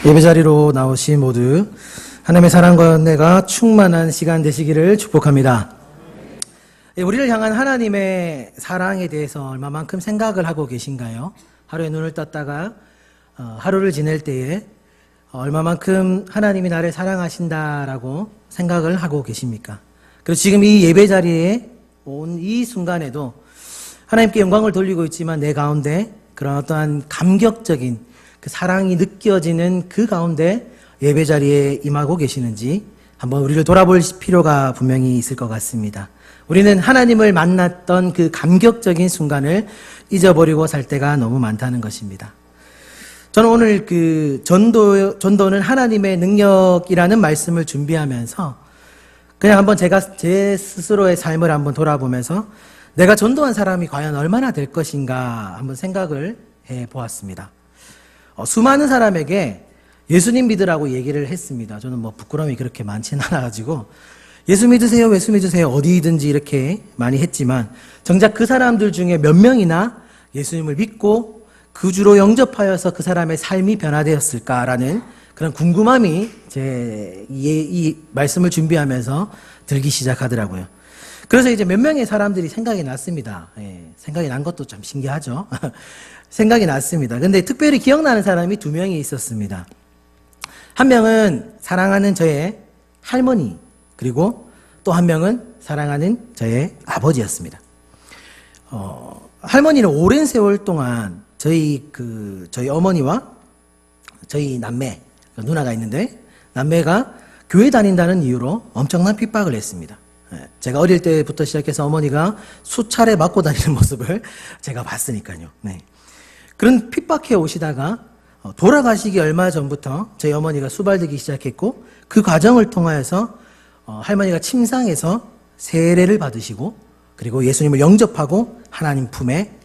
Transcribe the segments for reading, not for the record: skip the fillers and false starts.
예배 자리로 나오신 모두 하나님의 사랑과 은혜가 충만한 시간 되시기를 축복합니다. 우리를 향한 하나님의 사랑에 대해서 얼마만큼 생각을 하고 계신가요? 하루에 눈을 떴다가 하루를 지낼 때에 얼마만큼 하나님이 나를 사랑하신다라고 생각을 하고 계십니까? 그리고 지금 이 예배 자리에 온 이 순간에도 하나님께 영광을 돌리고 있지만 내 가운데 그런 어떠한 감격적인 그 사랑이 느껴지는 그 가운데 예배 자리에 임하고 계시는지 한번 우리를 돌아볼 필요가 분명히 있을 것 같습니다. 우리는 하나님을 만났던 그 감격적인 순간을 잊어버리고 살 때가 너무 많다는 것입니다. 저는 오늘 그 전도는 하나님의 능력이라는 말씀을 준비하면서 그냥 한번 제가 제 스스로의 삶을 한번 돌아보면서 내가 전도한 사람이 과연 얼마나 될 것인가 한번 생각을 해 보았습니다. 수많은 사람에게 예수님 믿으라고 얘기를 했습니다. 저는 뭐 부끄러움이 그렇게 많지는 않아가지고 예수 믿으세요, 예수 믿으세요 어디든지 이렇게 많이 했지만 정작 그 사람들 중에 몇 명이나 예수님을 믿고 그 주로 영접하여서 그 사람의 삶이 변화되었을까라는 그런 궁금함이 이 말씀을 준비하면서 들기 시작하더라고요. 그래서 이제 몇 명의 사람들이 생각이 났습니다. 생각이 난 것도 참 신기하죠. 생각이 났습니다. 근데 특별히 기억나는 사람이 두 명이 있었습니다. 한 명은 사랑하는 저의 할머니, 그리고 또 한 명은 사랑하는 저의 아버지였습니다. 할머니는 오랜 세월 동안 저희 어머니와 저희 남매, 누나가 있는데 남매가 교회 다닌다는 이유로 엄청난 핍박을 했습니다. 제가 어릴 때부터 시작해서 어머니가 수차례 맞고 다니는 모습을 제가 봤으니까요. 네. 그런 핍박해 오시다가 돌아가시기 얼마 전부터 저희 어머니가 수발되기 시작했고 그 과정을 통하여서 할머니가 침상에서 세례를 받으시고 그리고 예수님을 영접하고 하나님 품에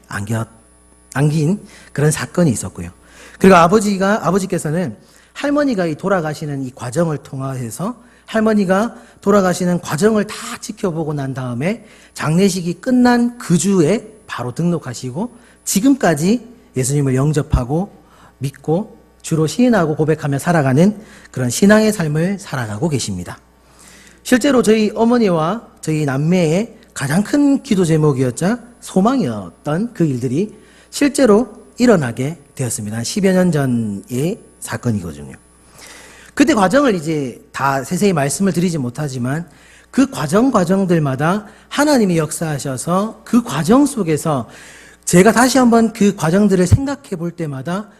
안긴 그런 사건이 있었고요. 그리고 아버지께서는 할머니가 돌아가시는 이 과정을 통해서 할머니가 돌아가시는 과정을 다 지켜보고 난 다음에 장례식이 끝난 그 주에 바로 등록하시고 지금까지 예수님을 영접하고 믿고 주로 시인하고 고백하며 살아가는 그런 신앙의 삶을 살아가고 계십니다. 실제로 저희 어머니와 저희 남매의 가장 큰 기도 제목이었자 소망이었던 그 일들이 실제로 일어나게 되었습니다. 한 10여 년 전의 사건이거든요. 그때 과정을 이제 다 세세히 말씀을 드리지 못하지만 그 과정들마다 하나님이 역사하셔서 그 과정 속에서 제가 다시 한번 그 과정들을 생각해 볼 때마다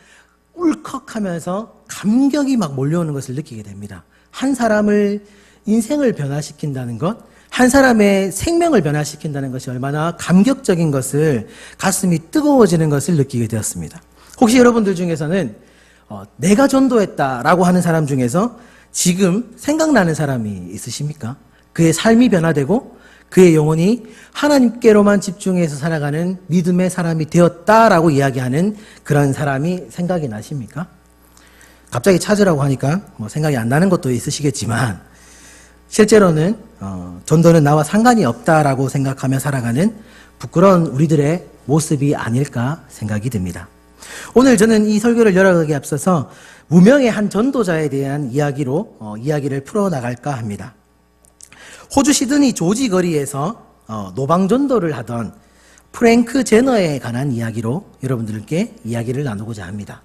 울컥하면서 감격이 막 몰려오는 것을 느끼게 됩니다. 한 사람을 인생을 변화시킨다는 것, 한 사람의 생명을 변화시킨다는 것이 얼마나 감격적인 것을 가슴이 뜨거워지는 것을 느끼게 되었습니다. 혹시 여러분들 중에서는 내가 전도했다라고 하는 사람 중에서 지금 생각나는 사람이 있으십니까? 그의 삶이 변화되고 그의 영혼이 하나님께로만 집중해서 살아가는 믿음의 사람이 되었다라고 이야기하는 그런 사람이 생각이 나십니까? 갑자기 찾으라고 하니까 뭐 생각이 안 나는 것도 있으시겠지만 실제로는 전도는 나와 상관이 없다라고 생각하며 살아가는 부끄러운 우리들의 모습이 아닐까 생각이 듭니다. 오늘 저는 이 설교를 열어가기에 앞서서 무명의 한 전도자에 대한 이야기를 풀어나갈까 합니다. 호주 시드니 조지 거리에서 노방 전도를 하던 프랭크 제너에 관한 이야기로 여러분들께 이야기를 나누고자 합니다.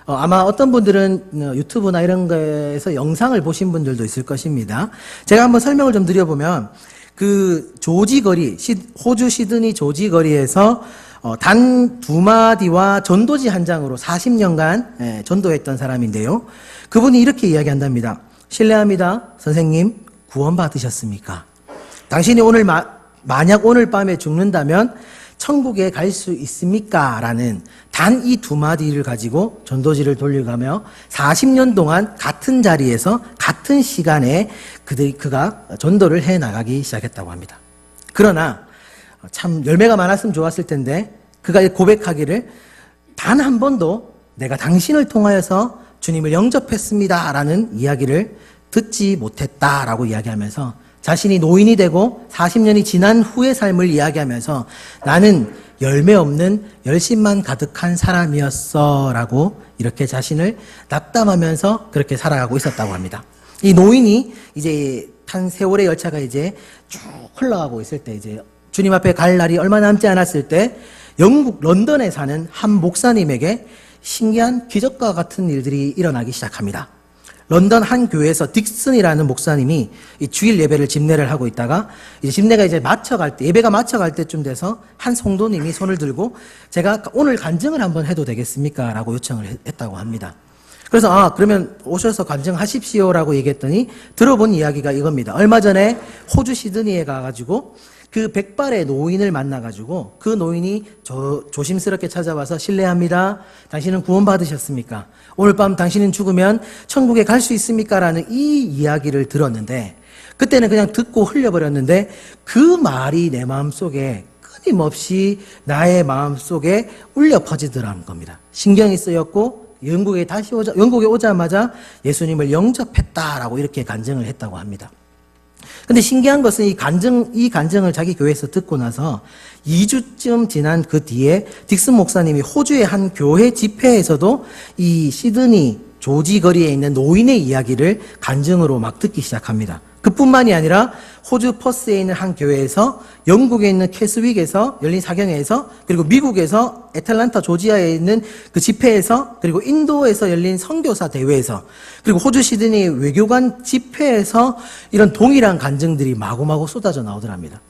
아마 어떤 분들은 유튜브나 이런 거에서 영상을 보신 분들도 있을 것입니다. 제가 한번 설명을 좀 드려보면 그 조지 거리, 호주 시드니 조지 거리에서 단 2마디와 전도지 한 장으로 40년간 전도했던 사람인데요. 그분이 이렇게 이야기한답니다. 실례합니다. 선생님, 구원 받으셨습니까? 당신이 만약 오늘 밤에 죽는다면 천국에 갈 수 있습니까? 라는 단 이 2마디를 가지고 전도지를 돌려가며 40년 동안 같은 자리에서 같은 시간에 그가 전도를 해 나가기 시작했다고 합니다. 그러나 참 열매가 많았으면 좋았을 텐데 그가 고백하기를 단 한 번도 내가 당신을 통하여서 주님을 영접했습니다 라는 이야기를 듣지 못했다라고 이야기하면서 자신이 노인이 되고 40년이 지난 후의 삶을 이야기하면서 나는 열매 없는 열심만 가득한 사람이었어 라고 이렇게 자신을 낙담하면서 그렇게 살아가고 있었다고 합니다. 이 노인이 이제 탄 세월의 열차가 이제 쭉 흘러가고 있을 때 이제 주님 앞에 갈 날이 얼마 남지 않았을 때 영국 런던에 사는 한 목사님에게 신기한 기적과 같은 일들이 일어나기 시작합니다. 런던 한 교회에서 딕슨이라는 목사님이 이 주일 예배를 집례를 하고 있다가 이제 집례가 이제 맞춰갈 때, 예배가 맞춰갈 때쯤 돼서 한 성도님이 손을 들고 제가 오늘 간증을 한번 해도 되겠습니까? 라고 요청을 했다고 합니다. 그래서 그러면 오셔서 간증하십시오라고 얘기했더니 들어본 이야기가 이겁니다. 얼마 전에 호주 시드니에 가가지고 그 백발의 노인을 만나가지고 그 노인이 조심스럽게 찾아와서 실례합니다. 당신은 구원받으셨습니까? 오늘 밤 당신은 죽으면 천국에 갈 수 있습니까? 라는 이 이야기를 들었는데 그때는 그냥 듣고 흘려버렸는데 그 말이 내 마음속에 끊임없이 나의 마음속에 울려 퍼지더라는 겁니다. 신경이 쓰였고 영국에 오자마자 예수님을 영접했다라고 이렇게 간증을 했다고 합니다. 근데 신기한 것은 이 간증을 자기 교회에서 듣고 나서 2주쯤 지난 그 뒤에 딕슨 목사님이 호주의 한 교회 집회에서도 이 시드니 조지 거리에 있는 노인의 이야기를 간증으로 막 듣기 시작합니다. 그뿐만이 아니라 호주 퍼스에 있는 한 교회에서 영국에 있는 캐스윅에서 열린 사경회에서 그리고 미국에서 애틀란타 조지아에 있는 그 집회에서 그리고 인도에서 열린 선교사 대회에서 그리고 호주 시드니 외교관 집회에서 이런 동일한 간증들이 마구마구 쏟아져 나오더랍니다.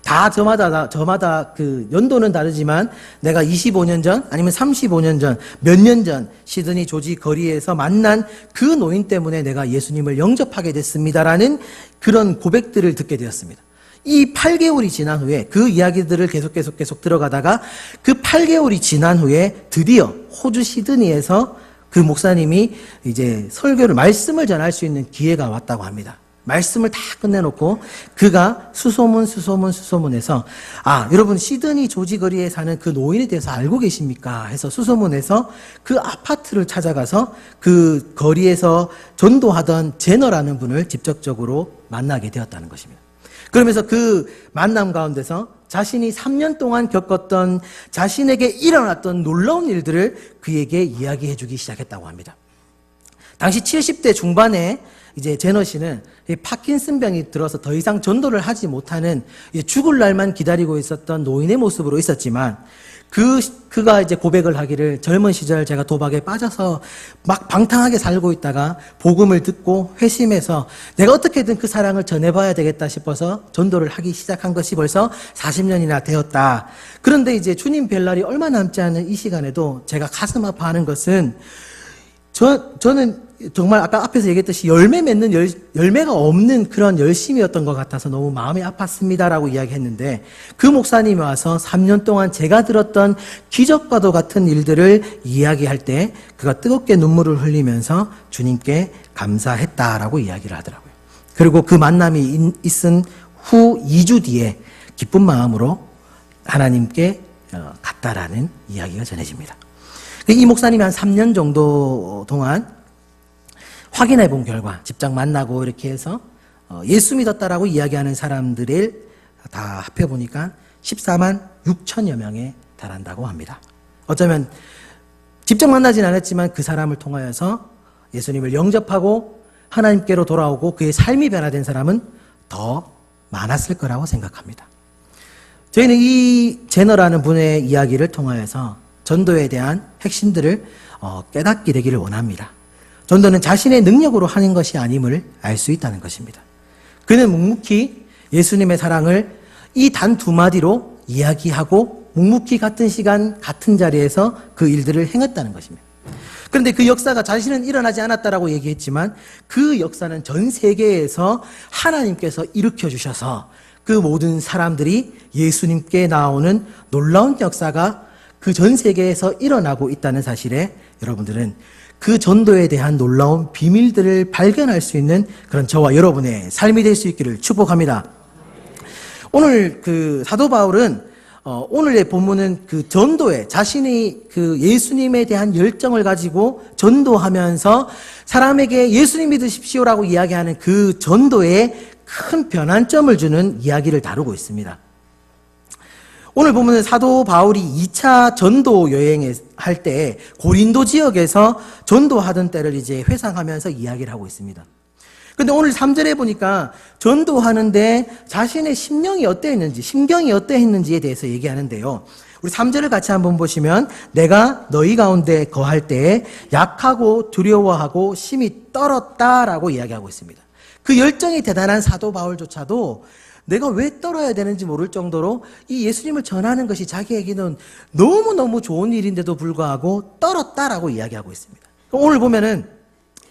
다 저마다 그 연도는 다르지만 내가 25년 전 아니면 35년 전 몇 년 전 시드니 조지 거리에서 만난 그 노인 때문에 내가 예수님을 영접하게 됐습니다라는 그런 고백들을 듣게 되었습니다. 이 8개월이 지난 후에 그 이야기들을 계속 들어가다가 그 8개월이 지난 후에 드디어 호주 시드니에서 그 목사님이 이제 말씀을 전할 수 있는 기회가 왔다고 합니다. 말씀을 다 끝내놓고 그가 수소문에서 여러분 시드니 조지 거리에 사는 그 노인에 대해서 알고 계십니까? 해서 수소문에서 그 아파트를 찾아가서 그 거리에서 전도하던 제너라는 분을 직접적으로 만나게 되었다는 것입니다. 그러면서 그 만남 가운데서 자신이 3년 동안 겪었던 자신에게 일어났던 놀라운 일들을 그에게 이야기해 주기 시작했다고 합니다. 당시 70대 중반에 이제 제너 씨는 파킨슨병이 들어서 더 이상 전도를 하지 못하는 죽을 날만 기다리고 있었던 노인의 모습으로 있었지만 그가 이제 고백을 하기를 젊은 시절 제가 도박에 빠져서 막 방탕하게 살고 있다가 복음을 듣고 회심해서 내가 어떻게든 그 사랑을 전해봐야 되겠다 싶어서 전도를 하기 시작한 것이 벌써 40년이나 되었다. 그런데 이제 주님 뵐 날이 얼마 남지 않은 이 시간에도 제가 가슴 아파하는 것은 저는 정말 아까 앞에서 얘기했듯이 열매가 없는 그런 열심이었던 것 같아서 너무 마음이 아팠습니다라고 이야기했는데 그 목사님이 와서 3년 동안 제가 들었던 기적과도 같은 일들을 이야기할 때 그가 뜨겁게 눈물을 흘리면서 주님께 감사했다라고 이야기를 하더라고요. 그리고 그 만남이 있은 후 2주 뒤에 기쁜 마음으로 하나님께 갔다라는 이야기가 전해집니다. 이 목사님이 한 3년 정도 동안 확인해 본 결과 직접 만나고 이렇게 해서 예수 믿었다라고 이야기하는 사람들을 다 합해 보니까 14만 6천여 명에 달한다고 합니다. 어쩌면 직접 만나진 않았지만 그 사람을 통하여서 예수님을 영접하고 하나님께로 돌아오고 그의 삶이 변화된 사람은 더 많았을 거라고 생각합니다. 저희는 이 제너라는 분의 이야기를 통하여서 전도에 대한 핵심들을 깨닫게 되기를 원합니다. 전도는 자신의 능력으로 하는 것이 아님을 알 수 있다는 것입니다. 그는 묵묵히 예수님의 사랑을 이 단 두 마디로 이야기하고 묵묵히 같은 시간 같은 자리에서 그 일들을 행했다는 것입니다. 그런데 그 역사가 자신은 일어나지 않았다라고 얘기했지만 그 역사는 전 세계에서 하나님께서 일으켜 주셔서 그 모든 사람들이 예수님께 나오는 놀라운 역사가 그 전 세계에서 일어나고 있다는 사실에 여러분들은 그 전도에 대한 놀라운 비밀들을 발견할 수 있는 그런 저와 여러분의 삶이 될 수 있기를 축복합니다. 오늘 그 사도 바울은 오늘의 본문은 그 전도에 자신이 그 예수님에 대한 열정을 가지고 전도하면서 사람에게 예수님 믿으십시오라고 이야기하는 그 전도에 큰 변환점을 주는 이야기를 다루고 있습니다. 오늘 보면 사도 바울이 2차 전도 여행을 할 때 고린도 지역에서 전도하던 때를 이제 회상하면서 이야기를 하고 있습니다. 근데 오늘 3절에 보니까 전도하는데 자신의 심령이 어떠했는지, 심경이 어떠했는지에 대해서 얘기하는데요. 우리 3절을 같이 한번 보시면 내가 너희 가운데 거할 때에 약하고 두려워하고 심히 떨었다라고 이야기하고 있습니다. 그 열정이 대단한 사도 바울조차도 내가 왜 떨어야 되는지 모를 정도로 이 예수님을 전하는 것이 자기에게는 너무너무 좋은 일인데도 불구하고 떨었다라고 이야기하고 있습니다. 오늘 보면은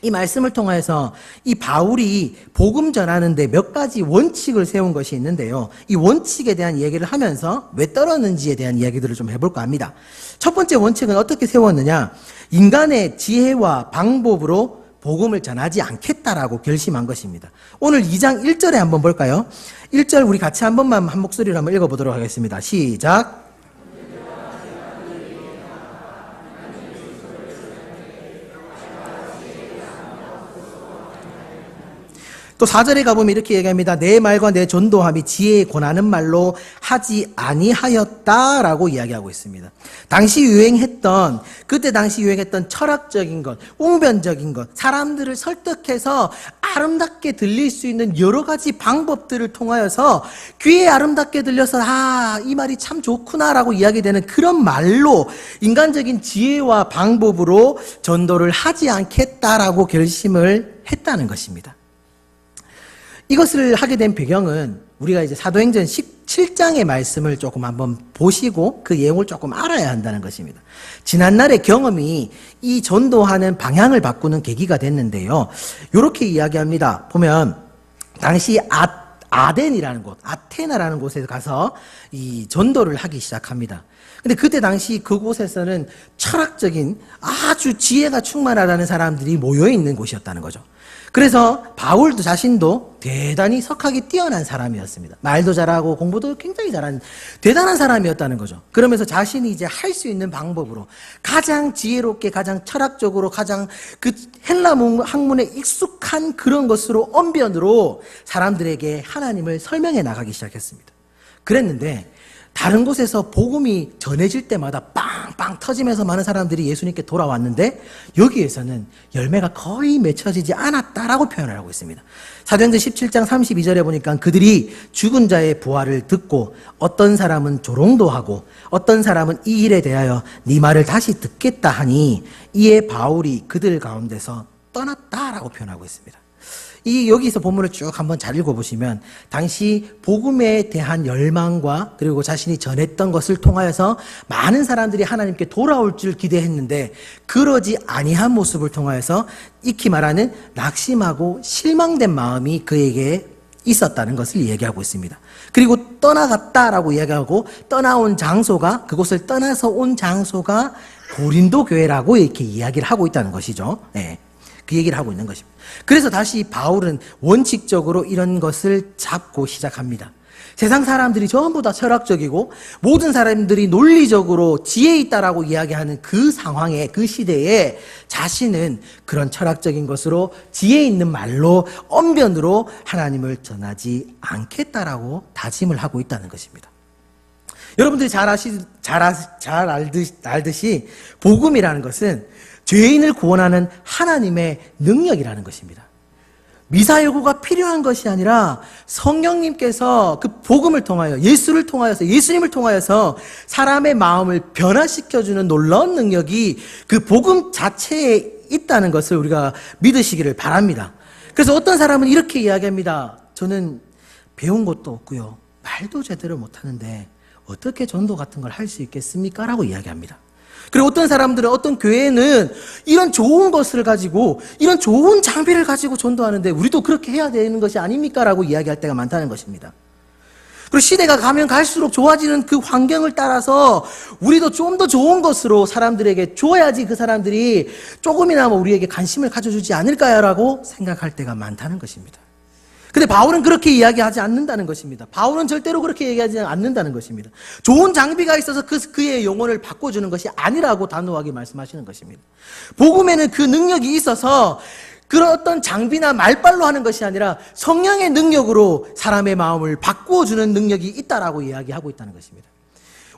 이 말씀을 통해서 이 바울이 복음 전하는데 몇 가지 원칙을 세운 것이 있는데요. 이 원칙에 대한 얘기를 하면서 왜 떨었는지에 대한 이야기들을 좀 해볼까 합니다. 첫 번째 원칙은 어떻게 세웠느냐? 인간의 지혜와 방법으로 복음을 전하지 않겠다라고 결심한 것입니다. 오늘 2장 1절에 한번 볼까요? 1절 우리 같이 한 번만 한 목소리로 한번 읽어보도록 하겠습니다. 시작. 또 4절에 가보면 이렇게 얘기합니다. 내 말과 내 전도함이 지혜에 권하는 말로 하지 아니하였다라고 이야기하고 있습니다. 그때 당시 유행했던 철학적인 것, 웅변적인 것, 사람들을 설득해서 아름답게 들릴 수 있는 여러 가지 방법들을 통하여서 귀에 아름답게 들려서 이 말이 참 좋구나라고 이야기되는 그런 말로 인간적인 지혜와 방법으로 전도를 하지 않겠다라고 결심을 했다는 것입니다. 이것을 하게 된 배경은 우리가 이제 사도행전 17장의 말씀을 조금 한번 보시고 그 내용을 조금 알아야 한다는 것입니다. 지난날의 경험이 이 전도하는 방향을 바꾸는 계기가 됐는데요. 이렇게 이야기합니다. 보면 당시 아덴이라는 곳, 아테나라는 곳에 가서 이 전도를 하기 시작합니다. 근데 그때 당시 그곳에서는 철학적인 아주 지혜가 충만하다는 사람들이 모여 있는 곳이었다는 거죠. 그래서 바울도 자신도 대단히 석학이 뛰어난 사람이었습니다. 말도 잘하고 공부도 굉장히 잘하는 대단한 사람이었다는 거죠. 그러면서 자신이 이제 할 수 있는 방법으로 가장 지혜롭게, 가장 철학적으로, 가장 그 헬라 학문에 익숙한 그런 것으로 언변으로 사람들에게 하나님을 설명해 나가기 시작했습니다. 그랬는데 다른 곳에서 복음이 전해질 때마다 빵빵 터지면서 많은 사람들이 예수님께 돌아왔는데 여기에서는 열매가 거의 맺혀지지 않았다라고 표현을 하고 있습니다. 사도행전 17장 32절에 보니까 그들이 죽은 자의 부활을 듣고 어떤 사람은 조롱도 하고 어떤 사람은 이 일에 대하여 네 말을 다시 듣겠다 하니 이에 바울이 그들 가운데서 떠났다라고 표현하고 있습니다. 여기서 본문을 쭉 한번 잘 읽어보시면 당시 복음에 대한 열망과 그리고 자신이 전했던 것을 통하여서 많은 사람들이 하나님께 돌아올 줄 기대했는데 그러지 아니한 모습을 통하여서 익히 말하는 낙심하고 실망된 마음이 그에게 있었다는 것을 얘기하고 있습니다. 그리고 떠나갔다라고 이야기하고 떠나온 장소가 그곳을 떠나서 온 장소가 고린도 교회라고 이렇게 이야기를 하고 있다는 것이죠. 네. 그 얘기를 하고 있는 것입니다. 그래서 다시 바울은 원칙적으로 이런 것을 잡고 시작합니다. 세상 사람들이 전부 다 철학적이고 모든 사람들이 논리적으로 지혜 있다라고 이야기하는 그 상황에, 그 시대에 자신은 그런 철학적인 것으로 지혜 있는 말로 언변으로 하나님을 전하지 않겠다라고 다짐을 하고 있다는 것입니다. 여러분들이 잘 알듯이 복음이라는 것은 죄인을 구원하는 하나님의 능력이라는 것입니다. 미사여구가 필요한 것이 아니라 성령님께서 그 복음을 통하여 예수님을 통하여서 사람의 마음을 변화시켜주는 놀라운 능력이 그 복음 자체에 있다는 것을 우리가 믿으시기를 바랍니다. 그래서 어떤 사람은 이렇게 이야기합니다. 저는 배운 것도 없고요. 말도 제대로 못하는데 어떻게 전도 같은 걸 할 수 있겠습니까? 라고 이야기합니다. 그리고 어떤 사람들은 어떤 교회는 이런 좋은 것을 가지고 이런 좋은 장비를 가지고 전도하는데 우리도 그렇게 해야 되는 것이 아닙니까? 라고 이야기할 때가 많다는 것입니다. 그리고 시대가 가면 갈수록 좋아지는 그 환경을 따라서 우리도 좀 더 좋은 것으로 사람들에게 줘야지 그 사람들이 조금이나마 우리에게 관심을 가져주지 않을까요? 라고 생각할 때가 많다는 것입니다. 근데 바울은 그렇게 이야기하지 않는다는 것입니다. 바울은 절대로 그렇게 얘기하지 않는다는 것입니다. 좋은 장비가 있어서 그의 영혼을 바꿔주는 것이 아니라고 단호하게 말씀하시는 것입니다. 복음에는 그 능력이 있어서 그런 어떤 장비나 말빨로 하는 것이 아니라 성령의 능력으로 사람의 마음을 바꾸어주는 능력이 있다라고 이야기하고 있다는 것입니다.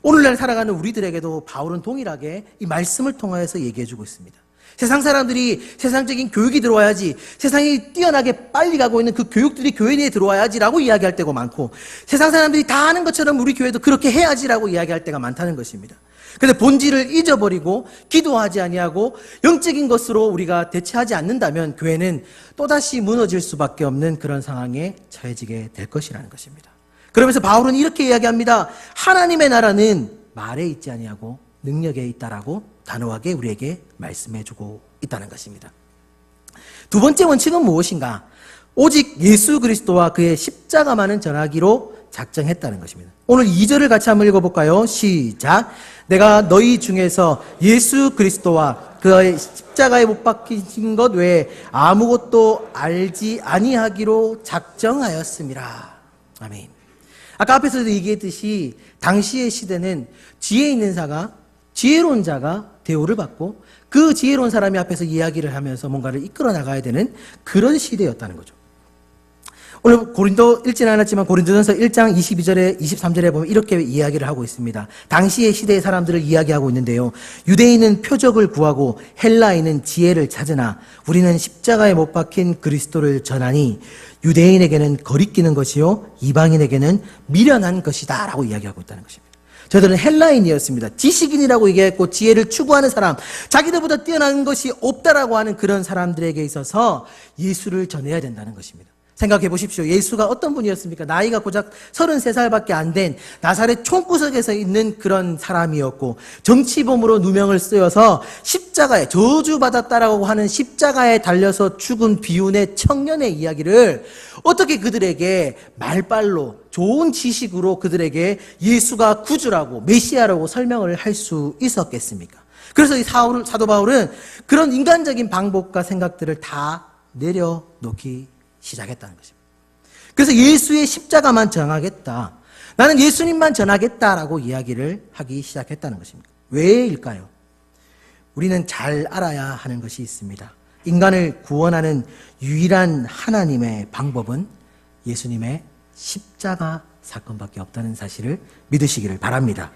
오늘날 살아가는 우리들에게도 바울은 동일하게 이 말씀을 통하여서 얘기해주고 있습니다. 세상 사람들이 세상적인 교육이 들어와야지, 세상이 뛰어나게 빨리 가고 있는 그 교육들이 교회 내에 들어와야지라고 이야기할 때가 많고, 세상 사람들이 다 하는 것처럼 우리 교회도 그렇게 해야지라고 이야기할 때가 많다는 것입니다. 그런데 본질을 잊어버리고 기도하지 아니하고 영적인 것으로 우리가 대체하지 않는다면 교회는 또다시 무너질 수밖에 없는 그런 상황에 처해지게 될 것이라는 것입니다. 그러면서 바울은 이렇게 이야기합니다. 하나님의 나라는 말에 있지 아니하고 능력에 있다라고 단호하게 우리에게 말씀해주고 있다는 것입니다. 두 번째 원칙은 무엇인가? 오직 예수 그리스도와 그의 십자가만을 전하기로 작정했다는 것입니다. 오늘 2절을 같이 한번 읽어볼까요? 시작. 내가 너희 중에서 예수 그리스도와 그의 십자가에 못 박히신 것 외에 아무것도 알지 아니하기로 작정하였음이라. 아멘. 아까 앞에서도 얘기했듯이 당시의 시대는 지혜 있는 자가, 지혜로운 자가 대우를 받고 그 지혜로운 사람이 앞에서 이야기를 하면서 뭔가를 이끌어 나가야 되는 그런 시대였다는 거죠. 오늘 고린도 읽지는 않았지만 고린도전서 1장 22절에 23절에 보면 이렇게 이야기를 하고 있습니다. 당시의 시대의 사람들을 이야기하고 있는데요. 유대인은 표적을 구하고 헬라인은 지혜를 찾으나 우리는 십자가에 못 박힌 그리스도를 전하니 유대인에게는 거리끼는 것이요 이방인에게는 미련한 것이다 라고 이야기하고 있다는 것입니다. 저들은 헬라인이었습니다. 지식인이라고 얘기했고 지혜를 추구하는 사람, 자기들보다 뛰어난 것이 없다라고 하는 그런 사람들에게 있어서 예수를 전해야 된다는 것입니다. 생각해 보십시오. 예수가 어떤 분이었습니까? 나이가 고작 33살밖에 안 된 나사렛 총구석에서 있는 그런 사람이었고 정치범으로 누명을 쓰여서 십자가에 저주받았다라고 하는 십자가에 달려서 죽은 비운의 청년의 이야기를 어떻게 그들에게 말빨로 좋은 지식으로 그들에게 예수가 구주라고 메시아라고 설명을 할 수 있었겠습니까? 그래서 이 사도 바울은 그런 인간적인 방법과 생각들을 다 내려놓기 시작했다는 것입니다. 그래서 예수의 십자가만 전하겠다. 나는 예수님만 전하겠다라고 이야기를 하기 시작했다는 것입니다. 왜일까요? 우리는 잘 알아야 하는 것이 있습니다. 인간을 구원하는 유일한 하나님의 방법은 예수님의 십자가 사건밖에 없다는 사실을 믿으시기를 바랍니다.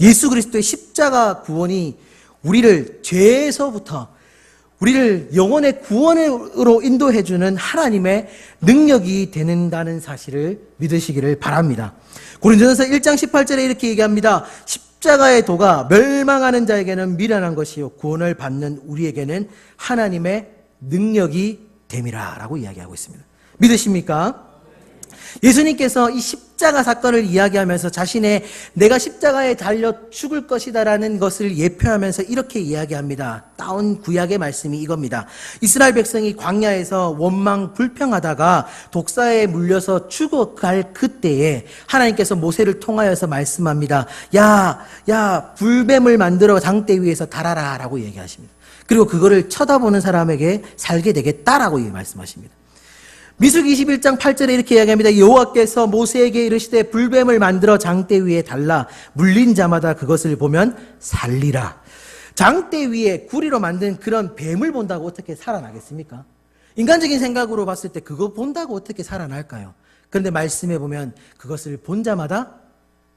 예수 그리스도의 십자가 구원이 우리를 죄에서부터 우리를 영혼의 구원으로 인도해주는 하나님의 능력이 되는다는 사실을 믿으시기를 바랍니다. 고린도전서 1장 18절에 이렇게 얘기합니다. 십자가의 도가 멸망하는 자에게는 미련한 것이요 구원을 받는 우리에게는 하나님의 능력이 됨이라 라고 이야기하고 있습니다. 믿으십니까? 예수님께서 이 십자가 사건을 이야기하면서 자신의 내가 십자가에 달려 죽을 것이다라는 것을 예표하면서 이렇게 이야기합니다. 따온 구약의 말씀이 이겁니다. 이스라엘 백성이 광야에서 원망 불평하다가 독사에 물려서 죽어갈 그때에 하나님께서 모세를 통하여서 말씀합니다. 야 불뱀을 만들어 장대 위에서 달아라 라고 얘기하십니다. 그리고 그거를 쳐다보는 사람에게 살게 되겠다라고 말씀하십니다. 민수기 21장 8절에 이렇게 이야기합니다. 여호와께서 모세에게 이르시되 불뱀을 만들어 장대 위에 달라 물린 자마다 그것을 보면 살리라. 장대 위에 구리로 만든 그런 뱀을 본다고 어떻게 살아나겠습니까? 인간적인 생각으로 봤을 때 그거 본다고 어떻게 살아날까요? 그런데 말씀해 보면 그것을 본 자마다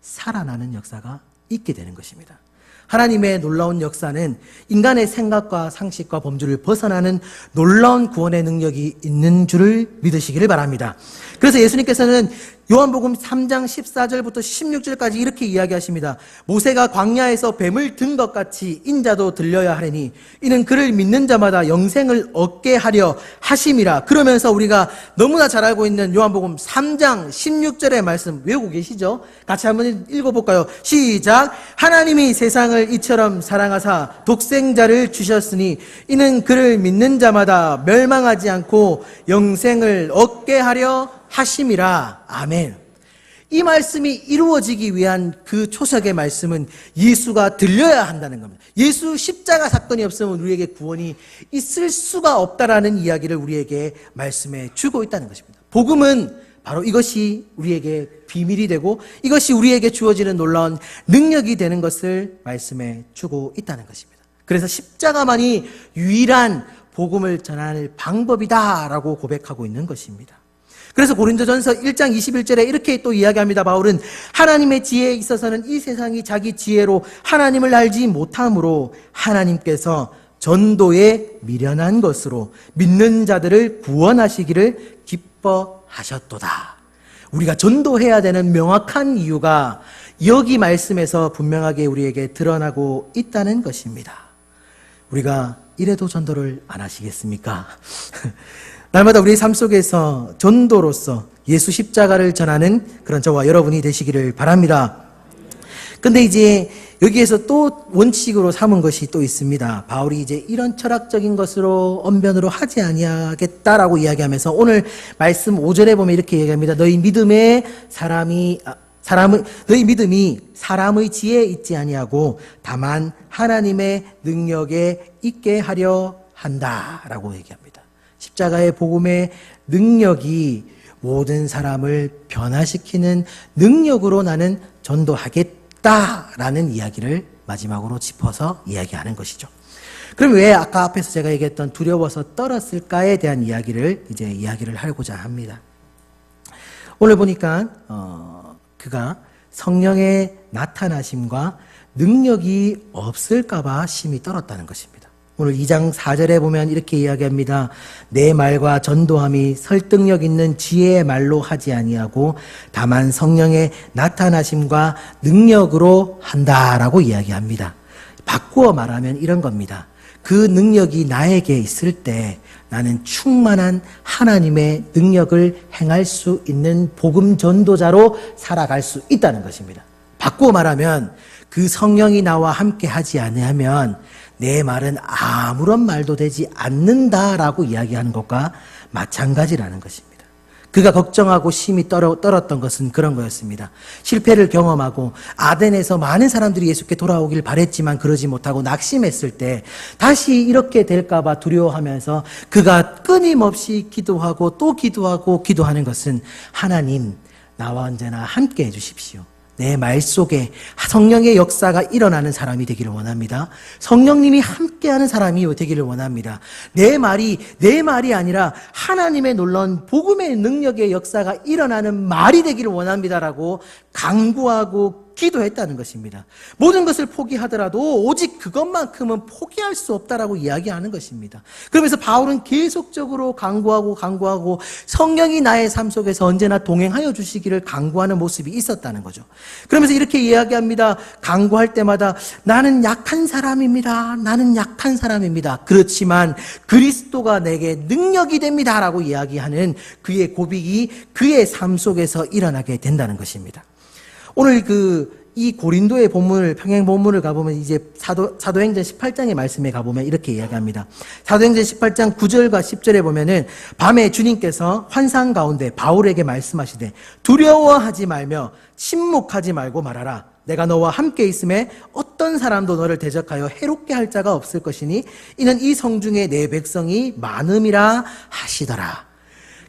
살아나는 역사가 있게 되는 것입니다. 하나님의 놀라운 역사는 인간의 생각과 상식과 범주를 벗어나는 놀라운 구원의 능력이 있는 줄을 믿으시기를 바랍니다. 그래서 예수님께서는 요한복음 3장 14절부터 16절까지 이렇게 이야기하십니다. 모세가 광야에서 뱀을 든 것 같이 인자도 들려야 하리니 이는 그를 믿는 자마다 영생을 얻게 하려 하심이라. 그러면서 우리가 너무나 잘 알고 있는 요한복음 3장 16절의 말씀 외우고 계시죠? 같이 한번 읽어볼까요? 시작. 하나님이 세상을 이처럼 사랑하사 독생자를 주셨으니 이는 그를 믿는 자마다 멸망하지 않고 영생을 얻게 하려 하심이라. 아멘. 이 말씀이 이루어지기 위한 그 초석의 말씀은 예수가 들려야 한다는 겁니다. 예수 십자가 사건이 없으면 우리에게 구원이 있을 수가 없다라는 이야기를 우리에게 말씀해 주고 있다는 것입니다. 복음은 바로 이것이 우리에게 비밀이 되고 이것이 우리에게 주어지는 놀라운 능력이 되는 것을 말씀해 주고 있다는 것입니다. 그래서 십자가만이 유일한 복음을 전할 방법이다라고 고백하고 있는 것입니다. 그래서 고린도전서 1장 21절에 이렇게 또 이야기합니다. 바울은 하나님의 지혜에 있어서는 이 세상이 자기 지혜로 하나님을 알지 못하므로 하나님께서 전도에 미련한 것으로 믿는 자들을 구원하시기를 기뻐하셨도다. 우리가 전도해야 되는 명확한 이유가 여기 말씀에서 분명하게 우리에게 드러나고 있다는 것입니다. 우리가 이래도 전도를 안 하시겠습니까? 날마다 우리의 삶 속에서 전도로서 예수 십자가를 전하는 그런 저와 여러분이 되시기를 바랍니다. 근데 이제 여기에서 또 원칙으로 삼은 것이 또 있습니다. 바울이 이제 이런 철학적인 것으로 언변으로 하지 아니하겠다라고 이야기하면서 오늘 말씀 5절에 보면 이렇게 얘기합니다. 너희 믿음이 사람의 지혜에 있지 아니하고 다만 하나님의 능력에 있게 하려 한다라고 얘기합니다. 십자가의 복음의 능력이 모든 사람을 변화시키는 능력으로 나는 전도하겠다라는 이야기를 마지막으로 짚어서 이야기하는 것이죠. 그럼 왜 아까 앞에서 제가 얘기했던 두려워서 떨었을까에 대한 이야기를 하고자 합니다. 오늘 보니까 그가 성령의 나타나심과 능력이 없을까봐 심히 떨었다는 것입니다. 오늘 2장 4절에 보면 이렇게 이야기합니다. 내 말과 전도함이 설득력 있는 지혜의 말로 하지 아니하고 다만 성령의 나타나심과 능력으로 한다라고 이야기합니다. 바꾸어 말하면 이런 겁니다. 그 능력이 나에게 있을 때 나는 충만한 하나님의 능력을 행할 수 있는 복음 전도자로 살아갈 수 있다는 것입니다. 바꾸어 말하면 그 성령이 나와 함께 하지 않으면 내 말은 아무런 말도 되지 않는다라고 이야기하는 것과 마찬가지라는 것입니다. 그가 걱정하고 심히 떨었던 것은 그런 거였습니다. 실패를 경험하고 아덴에서 많은 사람들이 예수께 돌아오길 바랬지만 그러지 못하고 낙심했을 때 다시 이렇게 될까봐 두려워하면서 그가 끊임없이 기도하고 또 기도하고 기도하는 것은 하나님 나와 언제나 함께 해주십시오. 내 말 속에 성령의 역사가 일어나는 사람이 되기를 원합니다. 성령님이 함께하는 사람이 되기를 원합니다. 내 말이 아니라 하나님의 놀라운 복음의 능력의 역사가 일어나는 말이 되기를 원합니다라고 간구하고 기도했다는 것입니다. 모든 것을 포기하더라도 오직 그것만큼은 포기할 수 없다라고 이야기하는 것입니다. 그러면서 바울은 계속적으로 간구하고 성령이 나의 삶 속에서 언제나 동행하여 주시기를 간구하는 모습이 있었다는 거죠. 그러면서 이렇게 이야기합니다. 간구할 때마다 나는 약한 사람입니다. 나는 약한 사람입니다. 그렇지만 그리스도가 내게 능력이 됩니다라고 이야기하는 그의 고백이 그의 삶 속에서 일어나게 된다는 것입니다. 오늘 이 고린도의 본문을, 평행 본문을 가보면 이제 사도행전 18장의 말씀에 가보면 이렇게 이야기합니다. 사도행전 18장 9절과 10절에 보면은 밤에 주님께서 환상 가운데 바울에게 말씀하시되 두려워하지 말며 침묵하지 말고 말하라. 내가 너와 함께 있음에 어떤 사람도 너를 대적하여 해롭게 할 자가 없을 것이니 이는 이 성중에 내 백성이 많음이라 하시더라.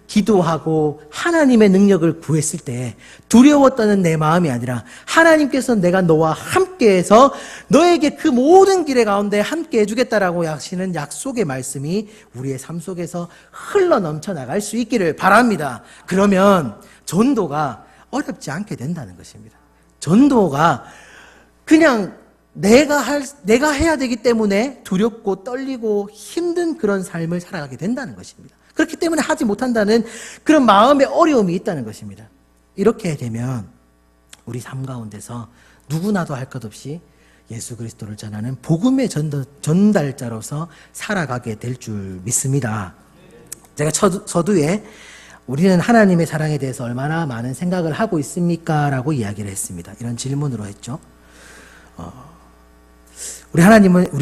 기도하고 하나님의 능력을 구했을 때 두려웠다는 내 마음이 아니라 하나님께서 내가 너와 함께해서 너에게 그 모든 길의 가운데 함께 해주겠다라고 하시는 약속의 말씀이 우리의 삶 속에서 흘러 넘쳐 나갈 수 있기를 바랍니다. 그러면 전도가 어렵지 않게 된다는 것입니다. 전도가 그냥 내가 해야 되기 때문에 두렵고 떨리고 힘든 그런 삶을 살아가게 된다는 것입니다. 그렇기 때문에 하지 못한다는 그런 마음의 어려움이 있다는 것입니다. 이렇게 되면 우리 삶 가운데서 누구나도 할 것 없이 예수 그리스도를 전하는 복음의 전달자로서 살아가게 될 줄 믿습니다. 제가 서두에 우리는 하나님의 사랑에 대해서 얼마나 많은 생각을 하고 있습니까? 라고 이야기를 했습니다. 이런 질문으로 했죠. 우리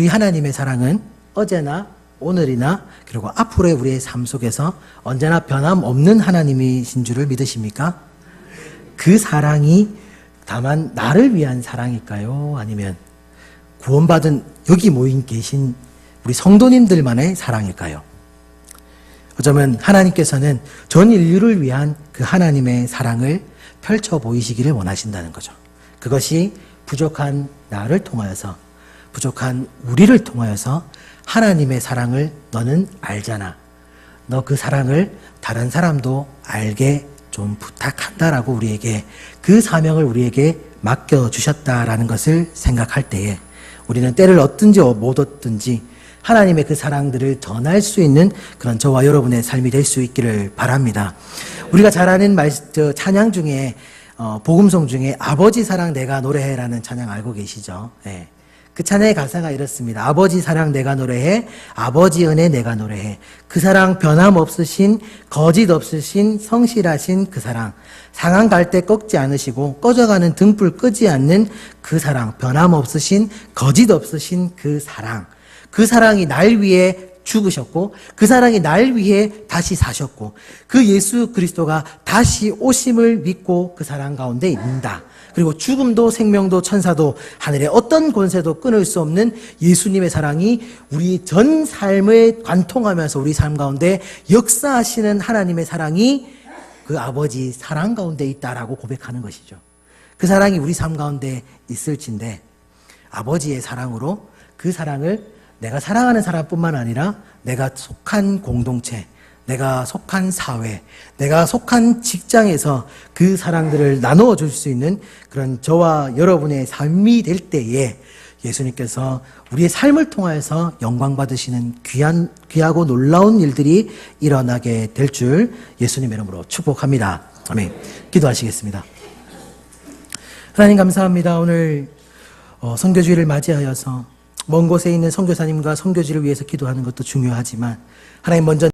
하나님의 사랑은 어제나 오늘이나 그리고 앞으로의 우리의 삶 속에서 언제나 변함없는 하나님이신 줄을 믿으십니까? 그 사랑이 다만 나를 위한 사랑일까요? 아니면 구원받은 여기 모인 계신 우리 성도님들만의 사랑일까요? 어쩌면 하나님께서는 전 인류를 위한 그 하나님의 사랑을 펼쳐 보이시기를 원하신다는 거죠. 그것이 부족한 나를 통하여서, 부족한 우리를 통하여서 하나님의 사랑을 너는 알잖아. 너 그 사랑을 다른 사람도 알게 좀 부탁한다라고 우리에게 그 사명을 우리에게 맡겨주셨다라는 것을 생각할 때에 우리는 때를 얻든지 못 얻든지 하나님의 그 사랑들을 전할 수 있는 그런 저와 여러분의 삶이 될 수 있기를 바랍니다. 우리가 잘 아는 찬양 중에 복음송 중에 아버지 사랑 내가 노래해라는 찬양 알고 계시죠? 네. 그 찬양의 가사가 이렇습니다. 아버지 사랑 내가 노래해, 아버지 은혜 내가 노래해. 그 사랑 변함없으신, 거짓 없으신, 성실하신 그 사랑. 상한 갈 때 꺾지 않으시고 꺼져가는 등불 끄지 않는 그 사랑. 변함없으신, 거짓 없으신 그 사랑. 그 사랑이 날 위해 죽으셨고 그 사랑이 날 위해 다시 사셨고 그 예수 그리스도가 다시 오심을 믿고 그 사랑 가운데 있는다. 그리고 죽음도 생명도 천사도 하늘의 어떤 권세도 끊을 수 없는 예수님의 사랑이 우리 전 삶을 관통하면서 우리 삶 가운데 역사하시는 하나님의 사랑이 그 아버지 사랑 가운데 있다라고 고백하는 것이죠. 그 사랑이 우리 삶 가운데 있을진데 아버지의 사랑으로 그 사랑을 내가 사랑하는 사람뿐만 아니라 내가 속한 공동체, 내가 속한 사회, 내가 속한 직장에서 그 사랑들을 나누어 줄 수 있는 그런 저와 여러분의 삶이 될 때에 예수님께서 우리의 삶을 통하여서 영광 받으시는 귀하고 놀라운 일들이 일어나게 될 줄 예수님의 이름으로 축복합니다. 아멘. 기도하시겠습니다. 하나님 감사합니다. 오늘 선교주일을 맞이하여서 먼 곳에 있는 선교사님과 선교지를 위해서 기도하는 것도 중요하지만 하나님 먼저